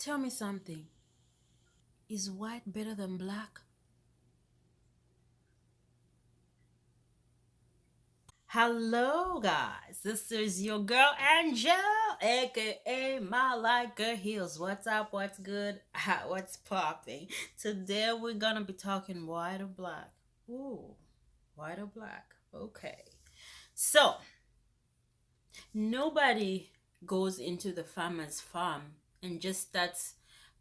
Tell me something. Is white better than black? Hello, guys. This is your girl Angel, aka Malika Hills. What's up? What's good? What's popping? Today we're gonna be talking white or black. Ooh, white or black. Okay. So nobody goes into the farmer's farm and just starts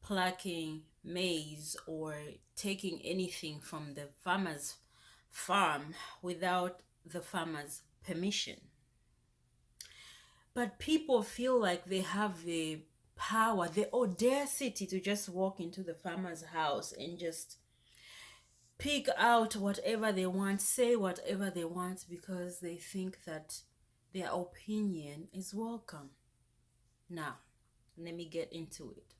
plucking maize or taking anything from the farmer's farm without the farmer's permission. But people feel like they have the power, the audacity to just walk into the farmer's house and just pick out whatever they want, say whatever they want because they think that their opinion is welcome. Now, let me get into it.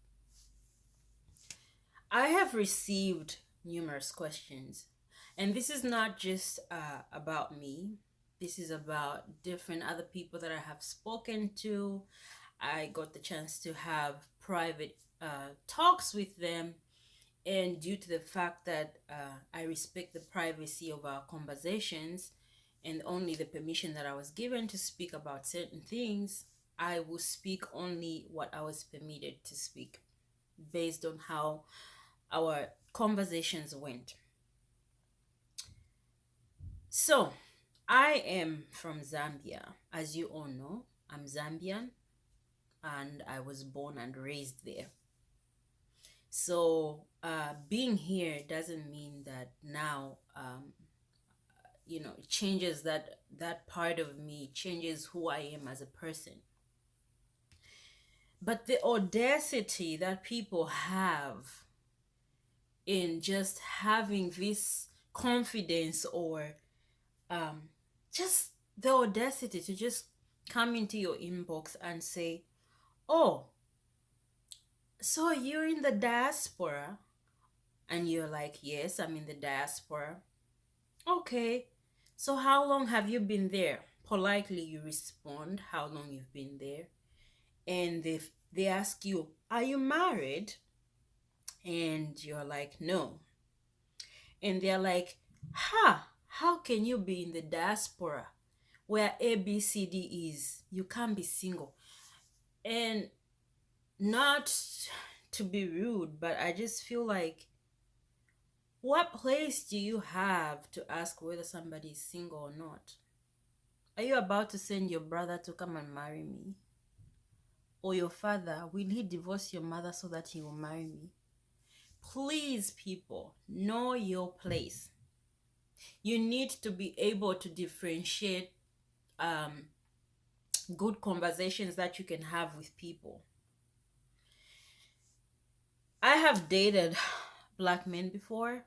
I have received numerous questions, and this is not just about me. This is about different other people that I have spoken to. I got the chance to have private talks with them, and due to the fact that I respect the privacy of our conversations and only the permission that I was given to speak about certain things, I will speak only what I was permitted to speak based on how our conversations went. So, I am from Zambia. As you all know, I'm Zambian and I was born and raised there. So, being here doesn't mean that now, it changes that part of me, changes who I am as a person. But the audacity that people have in just having this confidence or um, just the audacity to just come into your inbox and say, "Oh, so you're in the diaspora?" And you're like, "Yes, I'm in the diaspora." Okay, so how long have you been there? Politely, you respond how long you've been there. And they ask you, "Are you married?" And you're like, "No." And they're like, how can you be in the diaspora where ABCD is? You can't be single. And not to be rude, but I just feel like, what place do you have to ask whether somebody is single or not? Are you about to send your brother to come and marry me? Or your father, will he divorce your mother so that he will marry me? Please, people, know your place. You need to be able to differentiate um, good conversations that you can have with people. I have dated black men before.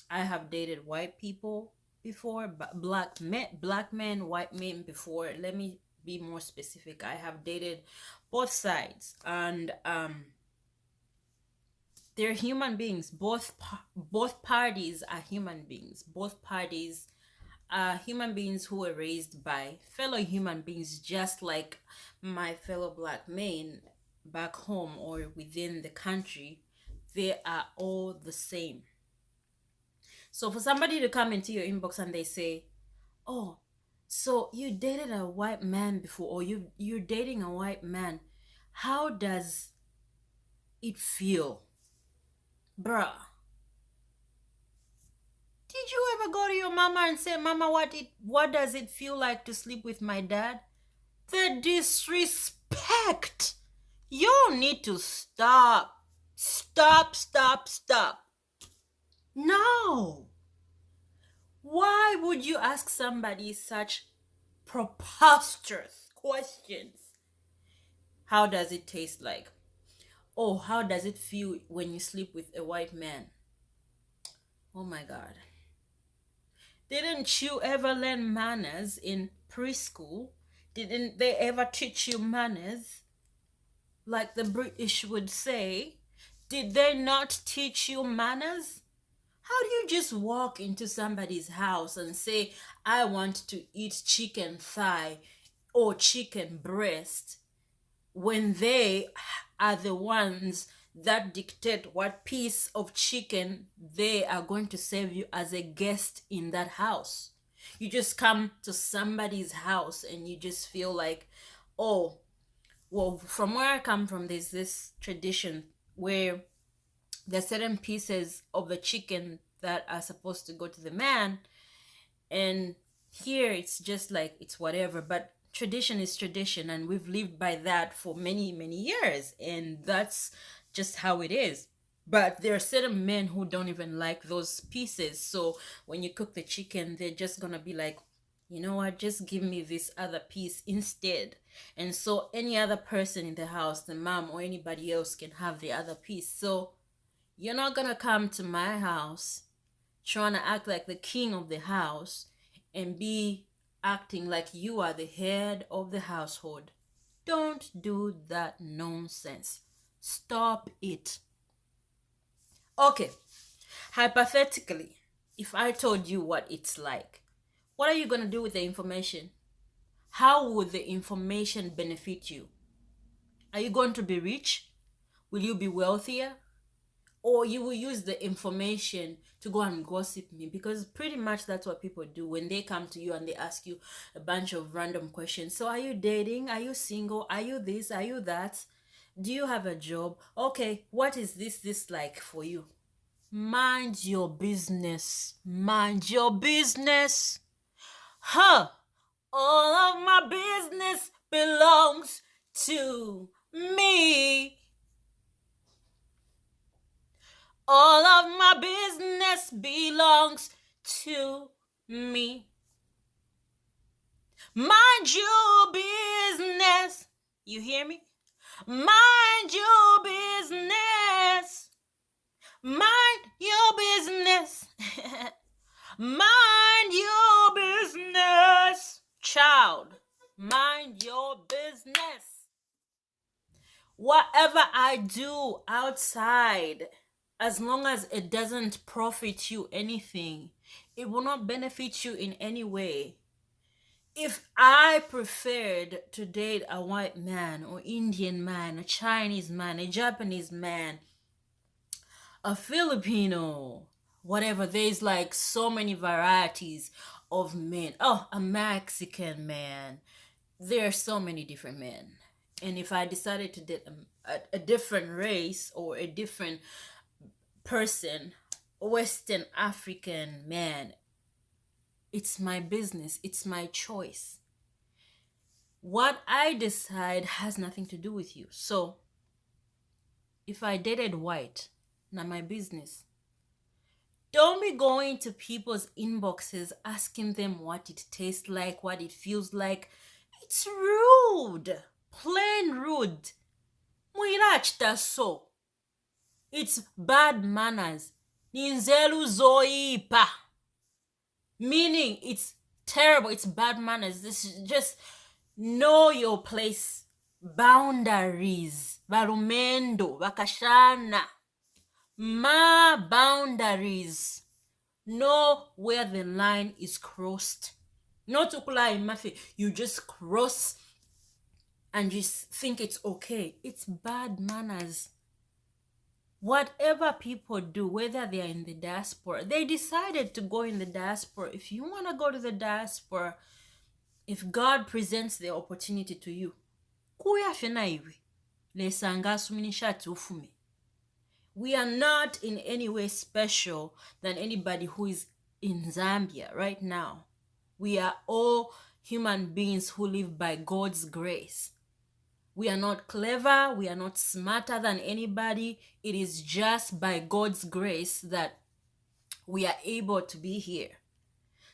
I have dated white people before, but black men, white men before. Let me be more specific. I have dated both sides, and they're human beings. Both parties are human beings. Both parties are human beings who were raised by fellow human beings, just like my fellow black men back home or within the country. They are all the same. So for somebody to come into your inbox and they say, "Oh, so you dated a white man before, or you're dating a white man. How does it feel?" Bruh, did you ever go to your mama and say, "Mama, what does it feel like to sleep with my dad?" The disrespect. You need to stop. Stop, stop, stop. No. Why would you ask somebody such preposterous questions? How does it taste like? Oh, how does it feel when you sleep with a white man? Oh my God. Didn't you ever learn manners in preschool? Didn't they ever teach you manners? Like the British would say, did they not teach you manners? How do you just walk into somebody's house and say, "I want to eat chicken thigh or chicken breast"? when they are the ones that dictate what piece of chicken they are going to serve you as a guest in that house. You just come to somebody's house and you just feel like, oh, well, from where I come from, there's this tradition where there's certain pieces of the chicken that are supposed to go to the man, and here it's just like it's whatever, but tradition is tradition, and we've lived by that for many many years, and that's just how it is. But there are certain men who don't even like those pieces, so when you cook the chicken, they're just gonna be like, you know what, just give me this other piece instead. And so any other person in the house, the mom or anybody else, can have the other piece. So you're not gonna come to my house trying to act like the king of the house and be acting like you are the head of the household. Don't do that nonsense. Stop it. Okay, hypothetically, if I told you what it's like, what are you going to do with the information? How would the information benefit you? Are you going to be rich? Will you be wealthier? Or you will use the information to go and gossip me? Because pretty much that's what people do when they come to you and they ask you a bunch of random questions. So are you dating? Are you single? Are you this? Are you that? Do you have a job? Okay, what is this like for you? Mind your business. Mind your business. Huh. All of my business belongs to me. All of my business belongs to me. Mind your business. You hear me? Mind your business. Mind your business. Mind your business. Child, mind your business. Whatever I do outside, as long as it doesn't profit you anything, it will not benefit you in any way. If I preferred to date a white man or Indian man, a Chinese man, a Japanese man, a Filipino, whatever, there's like so many varieties of men. Oh, a Mexican man. There are so many different men. And if I decided to date a different race or a different person, Western African man, it's my business, it's my choice. What I decide has nothing to do with you. So if I dated white, not my business. Don't be going to people's inboxes asking them what it tastes like, what it feels like. It's rude. Plain rude. Mwirachita so. It's bad manners. Ninzelu zoipa. Meaning it's terrible. It's bad manners. This is just know your place. Boundaries. Barumendo. Bakashana. Ma boundaries. Know where the line is crossed. Not ukula imafe. You just cross and you think it's okay. It's bad manners. Whatever people do, whether they are in the diaspora, they decided to go in the diaspora. If you want to go to the diaspora, if God presents the opportunity to you, kuya fena iwe. Lesanga suminishati ufume. We are not in any way special than anybody who is in Zambia right now. We are all human beings who live by God's grace. We are not clever. We are not smarter than anybody. It is just by God's grace that we are able to be here.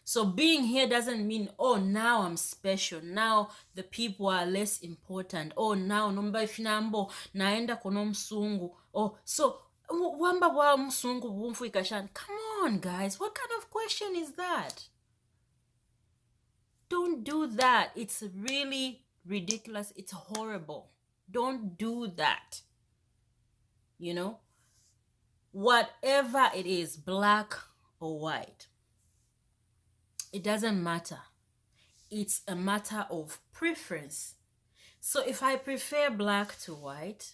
So being here doesn't mean, oh, now I'm special. Now the people are less important. Oh, now nomba ifinambo naenda kono msungu. Oh, so wamba wa msungu bumfu ikashan. Come on, guys. What kind of question is that? Don't do that. It's really ridiculous. It's horrible. Don't do that. You know? Whatever it is, black or white, it doesn't matter. It's a matter of preference. So if I prefer black to white,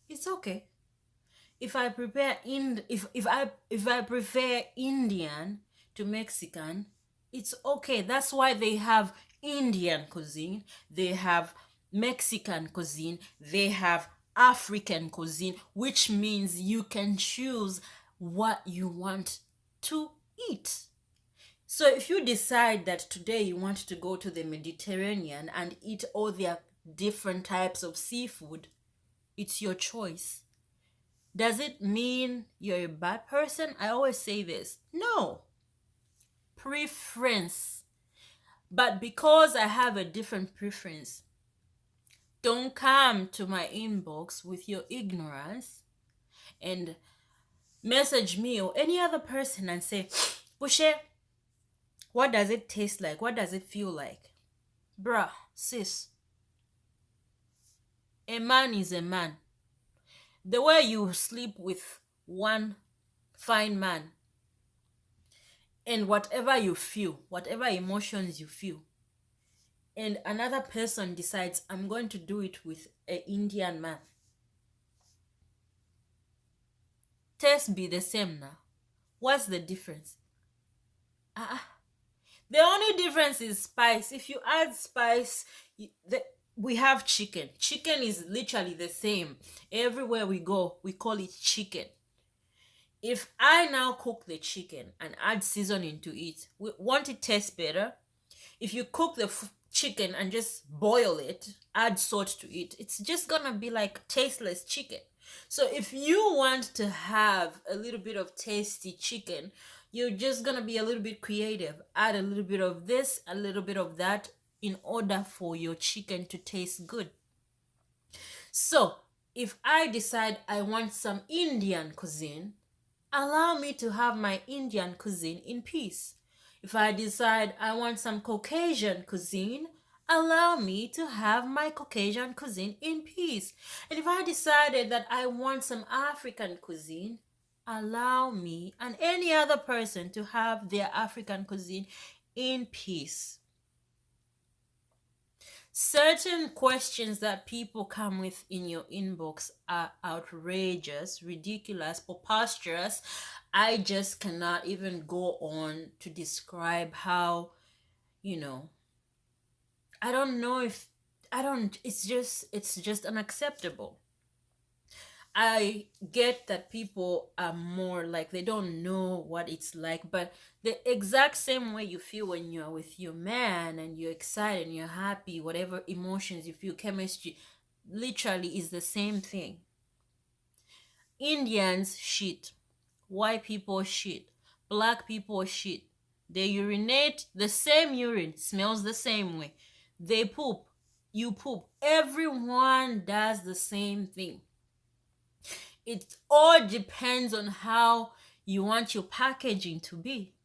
it's okay. If I prepare in if I prefer Indian to Mexican, it's okay. That's why they have Indian cuisine, they have Mexican cuisine, they have African cuisine, which means you can choose what you want to eat. So if you decide that today you want to go to the Mediterranean and eat all their different types of seafood, it's your choice. Does it mean you're a bad person? I always say this. No. Preference. But because I have a different preference, don't come to my inbox with your ignorance and message me or any other person and say, Bushe, what does it taste like? What does it feel like? Bruh, sis, a man is a man. The way you sleep with one fine man and whatever you feel, whatever emotions you feel, and another person decides, I'm going to do it with an Indian man, taste be the same now. What's the difference? Uh, the only difference is spice. If you add spice, we have chicken. Chicken is literally the same. Everywhere we go, we call it chicken. If I now cook the chicken and add seasoning to it, won't it taste better? If you cook the chicken and just boil it, add salt to it, it's just gonna be like tasteless chicken. So if you want to have a little bit of tasty chicken, you're just gonna be a little bit creative. Add a little bit of this, a little bit of that, in order for your chicken to taste good. So if I decide I want some Indian cuisine, allow me to have my Indian cuisine in peace. If I decide I want some Caucasian cuisine, allow me to have my Caucasian cuisine in peace. And if I decided that I want some African cuisine, allow me and any other person to have their African cuisine in peace. Certain questions that people come with in your inbox are outrageous, ridiculous, preposterous. I just cannot even go on to describe how, you know, I don't know if I don't it's just unacceptable. I get that people are more like they don't know what it's like, but the exact same way you feel when you're with your man and you're excited and you're happy, whatever emotions you feel, chemistry, literally is the same thing. Indians shit, white people shit, black people shit. They urinate the same urine, smells the same way. They poop, you poop. Everyone does the same thing. It all depends on how you want your packaging to be.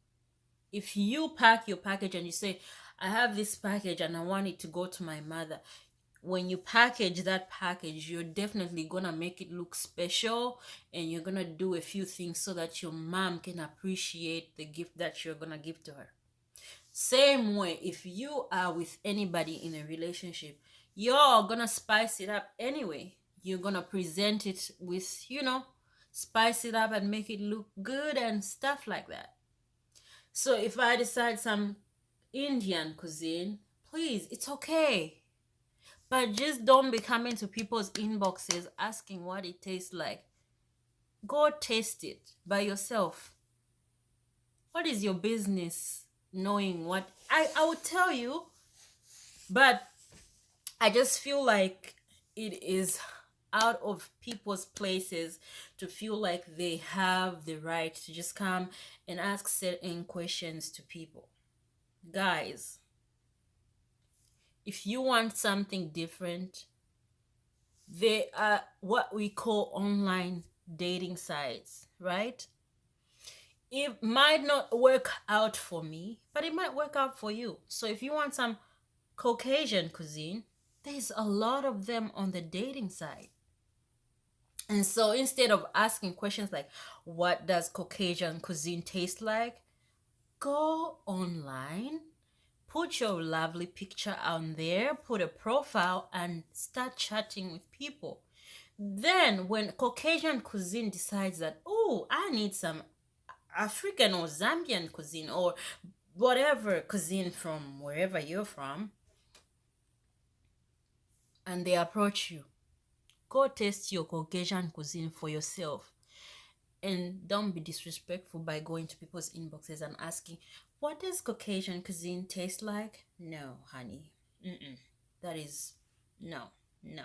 If you pack your package and you say, I have this package and I want it to go to my mother, when you package that package, you're definitely gonna make it look special, and you're gonna do a few things so that your mom can appreciate the gift that you're gonna give to her. Same way, if you are with anybody in a relationship, you're gonna spice it up anyway. You're gonna present it with, spice it up and make it look good and stuff like that. So if I decide some Indian cuisine, please, it's okay. But just don't be coming to people's inboxes asking what it tastes like. Go taste it by yourself. What is your business knowing what I would tell you, but I just feel like it is out of people's places to feel like they have the right to just come and ask certain questions to people. Guys, if you want something different, there are what we call online dating sites, right? It might not work out for me, but it might work out for you. So if you want some Caucasian cuisine, there's a lot of them on the dating site. And so instead of asking questions like, what does Caucasian cuisine taste like? Go online put your lovely picture on there, put a profile, and start chatting with people. Then, when Caucasian cuisine decides that, oh, I need some African or Zambian cuisine or whatever cuisine from wherever you're from, and they approach you, go taste your Caucasian cuisine for yourself. And don't be disrespectful by going to people's inboxes and asking, what does Caucasian cuisine taste like? No, honey. Mm-mm. That is, no, no.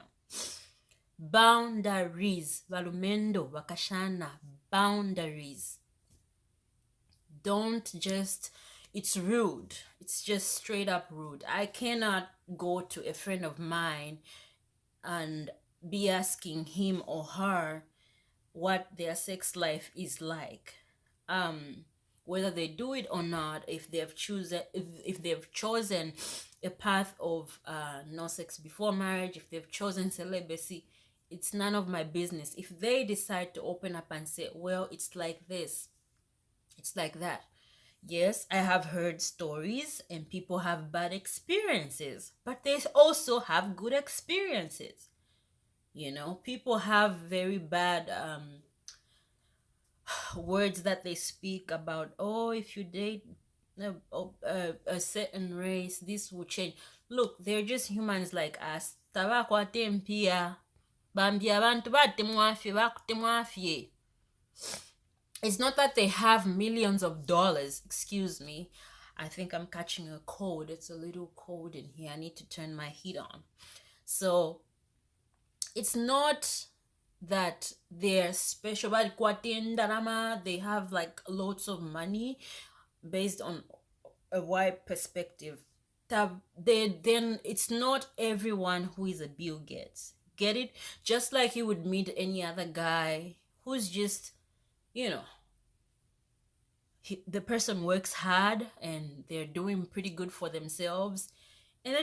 Boundaries. Valumendo, Wakashana, boundaries. Don't just, it's rude. It's just straight up rude. I cannot go to a friend of mine and be asking him or her what their sex life is like, whether they do it or not, if they've chosen a path of no sex before marriage, if they've chosen celibacy. It's none of my business. If they decide to open up and say, well, it's like this, it's like that. Yes, I have heard stories and people have bad experiences, but they also have good experiences. People have very bad words that they speak about. Oh, if you date a certain race, this will change. Look, they're just humans like us. Tabakwatempia bambia abantu batemwafye bakutemwafye. It's not that they have millions of dollars. Excuse me. I think I'm catching a cold. It's a little cold in here. I need to turn my heat on. So it's not that they're special, but they have like lots of money based on a white perspective. Then it's not everyone who is a Bill Gates. Get it? Just like you would meet any other guy who's just, the person works hard and they're doing pretty good for themselves, and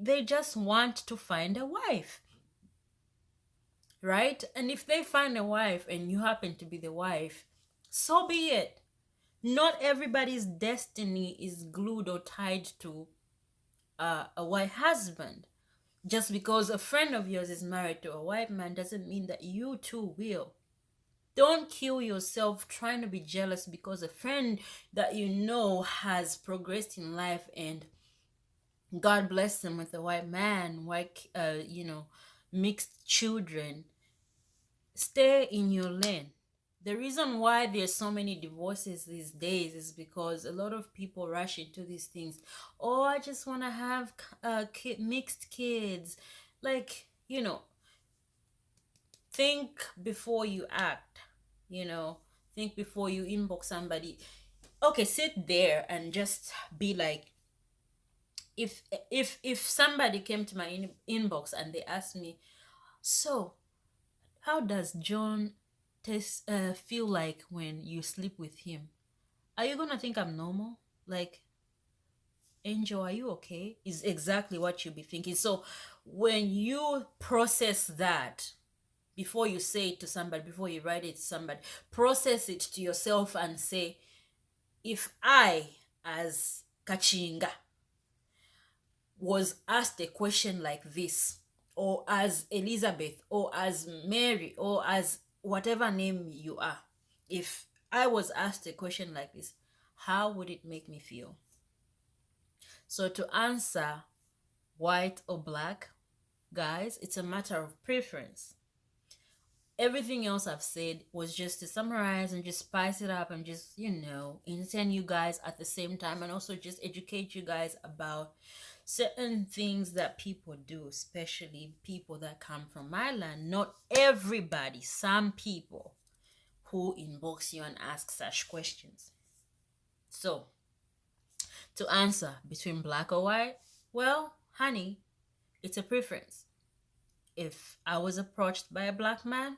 they just want to find a wife. Right? And if they find a wife and you happen to be the wife, so be it. Not everybody's destiny is glued or tied to a white husband. Just because a friend of yours is married to a white man doesn't mean that you too will. Don't kill yourself trying to be jealous because a friend that you know has progressed in life and God bless them with a white man, mixed children. Stay in your lane. The reason why there's so many divorces these days is because a lot of people rush into these things. Oh, I just want to have mixed kids. Like, think before you act. Think before you inbox somebody. Okay, sit there and just be like, if somebody came to my inbox and they asked me, so how does John feel like when you sleep with him? Are you gonna think I'm normal? Like, Angel, are you okay? Is exactly what you'll be thinking. So when you process that before you say it to somebody, before you write it to somebody, process it to yourself and say, if I, as Kachinga, was asked a question like this, or as Elizabeth, or as Mary, or as whatever name you are, if I was asked a question like this, how would it make me feel? So to answer white or black, guys, it's a matter of preference. Everything else I've said was just to summarize and just spice it up and just, entertain you guys at the same time, and also just educate you guys about certain things that people do, especially people that come from my land. Not everybody, some people who inbox you and ask such questions. So, to answer between black or white, well, honey, it's a preference. If I was approached by a black man,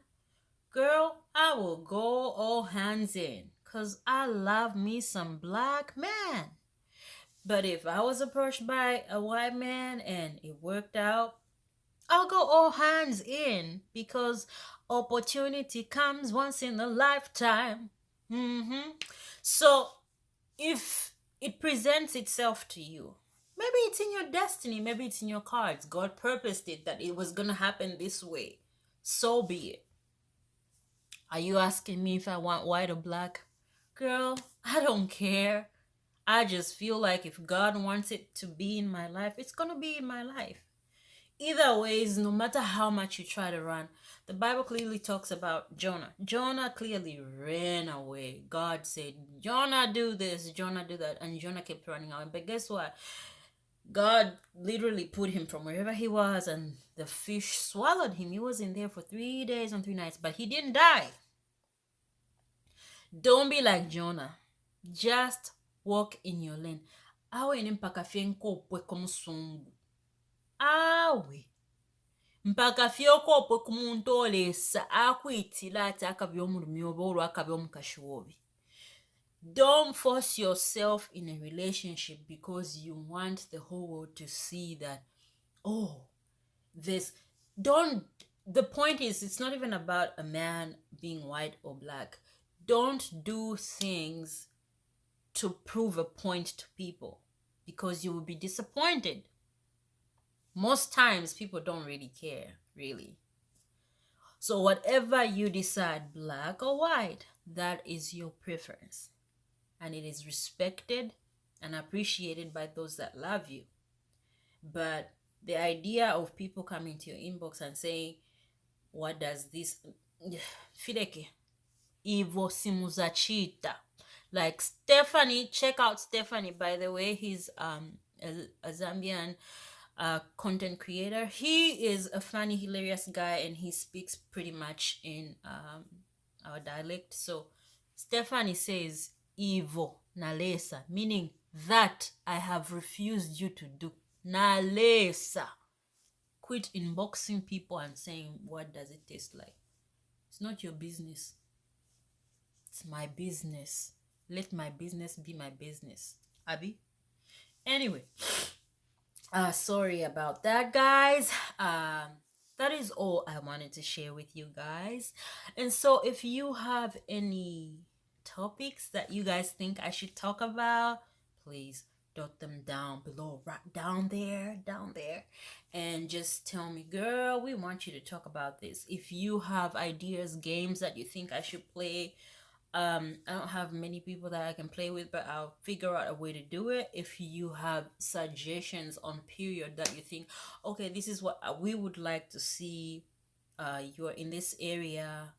girl, I will go all hands in because I love me some black man. But if I was approached by a white man and it worked out, I'll go all hands in because opportunity comes once in a lifetime. So if it presents itself to you Maybe it's in your destiny, maybe it's in your cards. God purposed it that it was gonna happen this way. So be it. Are you asking me if I want white or black? Girl, I don't care. I just feel like if God wants it to be in my life, it's gonna be in my life. Either ways, no matter how much you try to run, the Bible clearly talks about Jonah. Jonah clearly ran away. God said, Jonah, do this, Jonah, do that. And Jonah kept running away. But guess what? God literally put him from wherever he was, and the fish swallowed him. He was in there for 3 days and 3 nights, but he didn't die. Don't be like Jonah. Just walk in your lane. Awe ni mpaka fie nkopwe kumusungu. Awe. Mpaka fie okopwe kumuntu olesa akwitila ati akabya omulumi oba olwo akabya omukashi wobi. Don't force yourself in a relationship because you want the whole world to see that, oh, this. Don't. The point is, it's not even about a man being white or black. Don't do things to prove a point to people because you will be disappointed. Most times, people don't really care, really. So, whatever you decide, black or white, that is your preference. And it is respected and appreciated by those that love you. But the idea of people coming to your inbox and saying, what does this Fideke Ivo Simuzachita? Like Stephanie, check out Stephanie, by the way. He's a Zambian content creator. He is a funny, hilarious guy, and he speaks pretty much in our dialect. So Stephanie says Ivo Nalesa, meaning that I have refused you to do. Nalesa. Quit inboxing people and saying, what does it taste like? It's not your business. It's my business. Let my business be my business. Abby? Anyway. Sorry about that, guys. That is all I wanted to share with you guys. And so if you have any topics that you guys think I should talk about, please jot them down below, right down there, and just tell me, girl, we want you to talk about this. If you have ideas, games that you think I should play, I don't have many people that I can play with, but I'll figure out a way to do it. If you have suggestions on period that you think, okay, this is what we would like to see, you're in this area,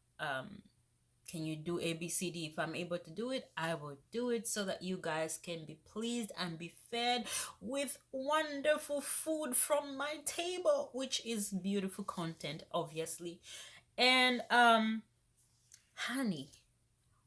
can you do ABCD? If I'm able to do it, I will do it so that you guys can be pleased and be fed with wonderful food from my table, which is beautiful content, obviously. And honey,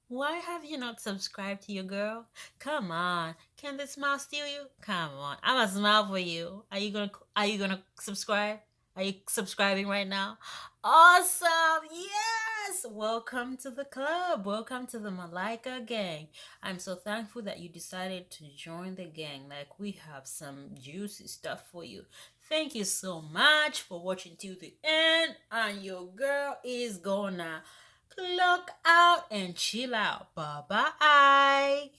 why have you not subscribed to your girl? Come on. Can the smile steal you? Come on. I'm a smile for you. Are you gonna subscribe? Are you subscribing right now? Awesome. Yes. Welcome to the club. Welcome to the Malaika gang. I'm so thankful that you decided to join the gang. Like, we have some juicy stuff for you. Thank you so much for watching till the end. And your girl is gonna clock out and chill out. Bye bye.